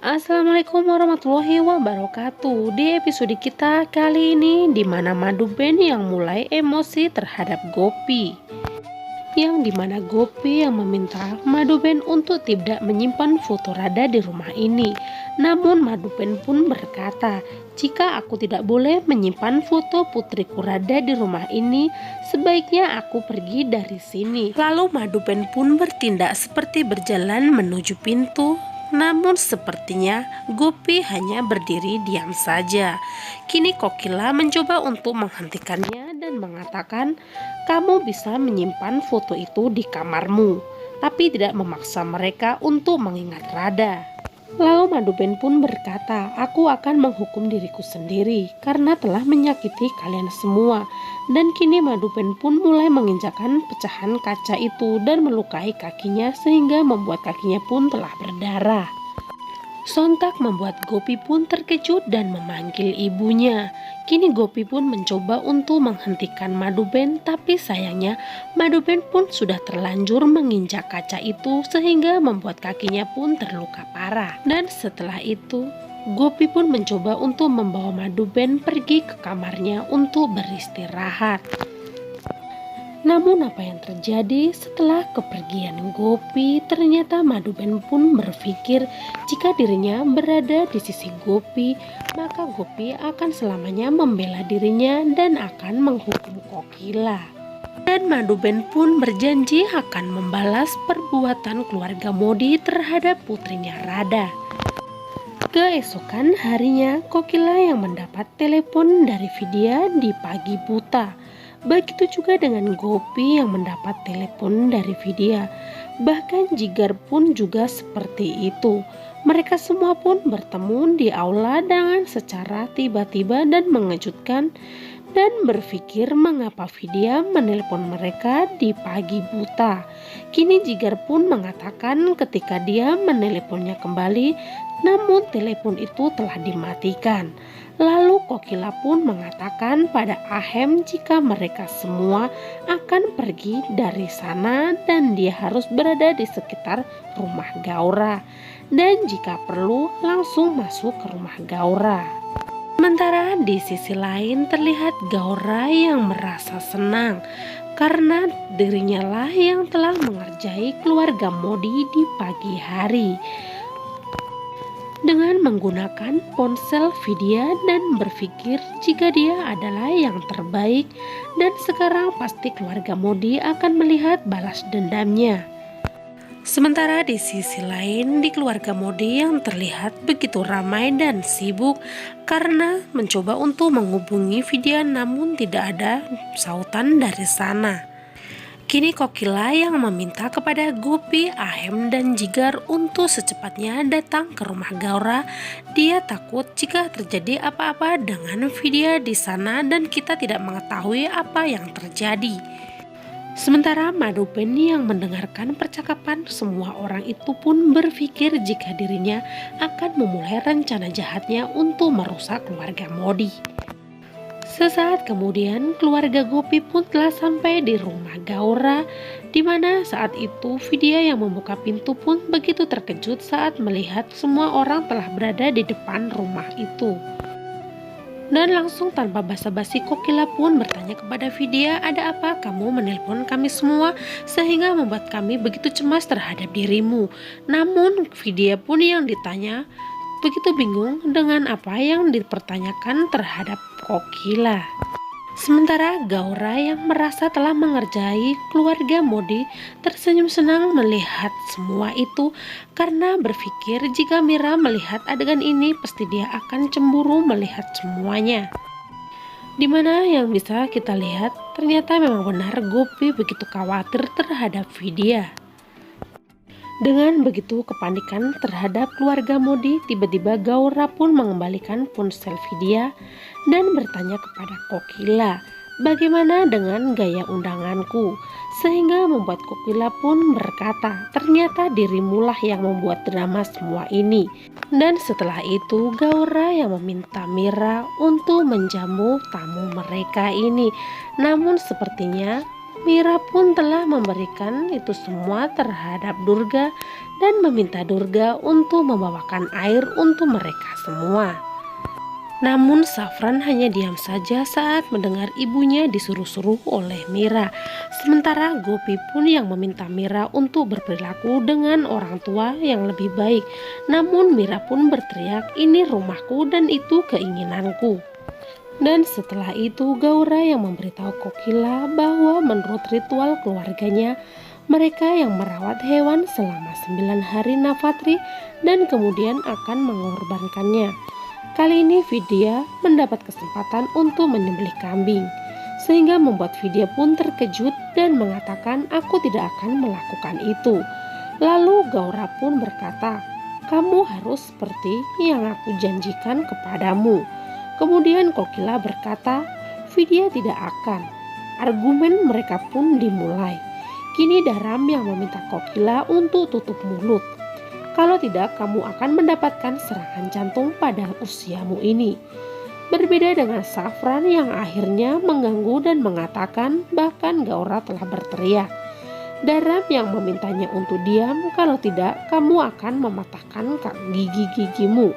Assalamualaikum warahmatullahi wabarakatuh. Di episode kita kali ini, di mana Madu Ben yang mulai emosi terhadap Gopi, yang dimana Gopi yang meminta Madu Ben untuk tidak menyimpan foto Radha di rumah ini. Namun Madu Ben pun berkata, jika aku tidak boleh menyimpan foto putriku Radha di rumah ini, sebaiknya aku pergi dari sini. Lalu Madu Ben pun bertindak seperti berjalan menuju pintu. Namun sepertinya Gopi hanya berdiri diam saja. Kini Kokila mencoba untuk menghentikannya dan mengatakan, kamu bisa menyimpan foto itu di kamarmu, tapi tidak memaksa mereka untuk mengingat Radha. Lalu Madu Ben pun berkata, aku akan menghukum diriku sendiri karena telah menyakiti kalian semua. Dan kini Madu Ben pun mulai menginjakan pecahan kaca itu dan melukai kakinya sehingga membuat kakinya pun telah berdarah. Sontak membuat Gopi pun terkejut dan memanggil ibunya. Kini Gopi pun mencoba untuk menghentikan Madu Ben, tapi sayangnya Madu Ben pun sudah terlanjur menginjak kaca itu sehingga membuat kakinya pun terluka parah. Dan setelah itu Gopi pun mencoba untuk membawa Madu Ben pergi ke kamarnya untuk beristirahat. Namun apa yang terjadi setelah kepergian Gopi? Ternyata Madu Ben pun berpikir jika dirinya berada di sisi Gopi, maka Gopi akan selamanya membela dirinya dan akan menghukum Kokila. Dan Madu Ben pun berjanji akan membalas perbuatan keluarga Modi terhadap putrinya Radha. Keesokan harinya, Kokila yang mendapat telepon dari Vidya di pagi buta. Begitu juga dengan Gopi yang mendapat telepon dari Vidya. Bahkan Jigar pun juga seperti itu. Mereka semua pun bertemu di aula dengan secara tiba-tiba dan mengejutkan, dan berpikir mengapa Vidya menelpon mereka di pagi buta. Kini Jigar pun mengatakan ketika dia meneleponnya kembali, namun telepon itu telah dimatikan. Lalu Kokila pun mengatakan pada Ahem jika mereka semua akan pergi dari sana dan dia harus berada di sekitar rumah Gaura. Dan jika perlu langsung masuk ke rumah Gaura. Sementara di sisi lain terlihat Gaura yang merasa senang karena dirinya lah yang telah mengerjai keluarga Modi di pagi hari dengan menggunakan ponsel Vidya dan berpikir jika dia adalah yang terbaik dan sekarang pasti keluarga Modi akan melihat balas dendamnya. Sementara di sisi lain di keluarga Modi yang terlihat begitu ramai dan sibuk karena mencoba untuk menghubungi Vidya namun tidak ada sautan dari sana. Kini Kokila yang meminta kepada Gopi, Ahem, dan Jigar untuk secepatnya datang ke rumah Gaura. Dia takut jika terjadi apa-apa dengan Vidya di sana dan kita tidak mengetahui apa yang terjadi. Sementara Madu Ben yang mendengarkan percakapan semua orang itu pun berpikir jika dirinya akan memulai rencana jahatnya untuk merusak keluarga Modi. Sesaat kemudian keluarga Gopi pun telah sampai di rumah Gaura, di mana saat itu Vidya yang membuka pintu pun begitu terkejut saat melihat semua orang telah berada di depan rumah itu. Dan langsung tanpa basa-basi Kokila pun bertanya kepada Vidya, ada apa kamu menelpon kami semua sehingga membuat kami begitu cemas terhadap dirimu. Namun Vidya pun yang ditanya begitu bingung dengan apa yang dipertanyakan terhadap Kokila. Sementara Gaura yang merasa telah mengerjai keluarga Modi tersenyum senang melihat semua itu karena berpikir jika Mira melihat adegan ini pasti dia akan cemburu melihat semuanya. Dimana yang bisa kita lihat ternyata memang benar Gopi begitu khawatir terhadap Vidya. Dengan begitu kepanikan terhadap keluarga Modi, tiba-tiba Gaura pun mengembalikan ponsel Vidya dan bertanya kepada Kokila, bagaimana dengan gaya undanganku? Sehingga membuat Kokila pun berkata, ternyata dirimulah yang membuat drama semua ini. Dan setelah itu Gaura yang meminta Mira untuk menjamu tamu mereka ini. Namun sepertinya Mira pun telah memberikan itu semua terhadap Durga dan meminta Durga untuk membawakan air untuk mereka semua. Namun Safran hanya diam saja saat mendengar ibunya disuruh-suruh oleh Mira. Sementara Gopi pun yang meminta Mira untuk berperilaku dengan orang tua yang lebih baik. Namun Mira pun berteriak, "Ini rumahku dan itu keinginanku." Dan setelah itu Gaura yang memberitahu Kokila bahwa menurut ritual keluarganya, mereka yang merawat hewan selama 9 hari Navatri dan kemudian akan mengorbankannya. Kali ini Vidya mendapat kesempatan untuk menyembelih kambing, sehingga membuat Vidya pun terkejut dan mengatakan, "Aku tidak akan melakukan itu." Lalu Gaura pun berkata, "Kamu harus seperti yang aku janjikan kepadamu." Kemudian Kokila berkata, "Vidya tidak akan." Argumen mereka pun dimulai. Kini Daram yang meminta Kokila untuk tutup mulut. "Kalau tidak, kamu akan mendapatkan serangan jantung pada usiamu ini." Berbeda dengan Safran yang akhirnya mengganggu dan mengatakan bahkan Gaura telah berteriak. Daram yang memintanya untuk diam, "Kalau tidak, kamu akan mematahkan gigi-gigimu."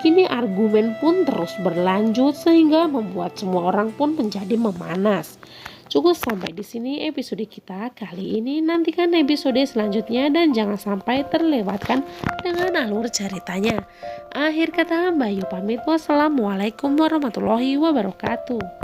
Kini argumen pun terus berlanjut sehingga membuat semua orang pun menjadi memanas. Cukup sampai di sini episode kita kali ini. Nantikan episode selanjutnya dan jangan sampai terlewatkan dengan alur ceritanya. Akhir kata, Mbak Yu pamit. Wassalamualaikum warahmatullahi wabarakatuh.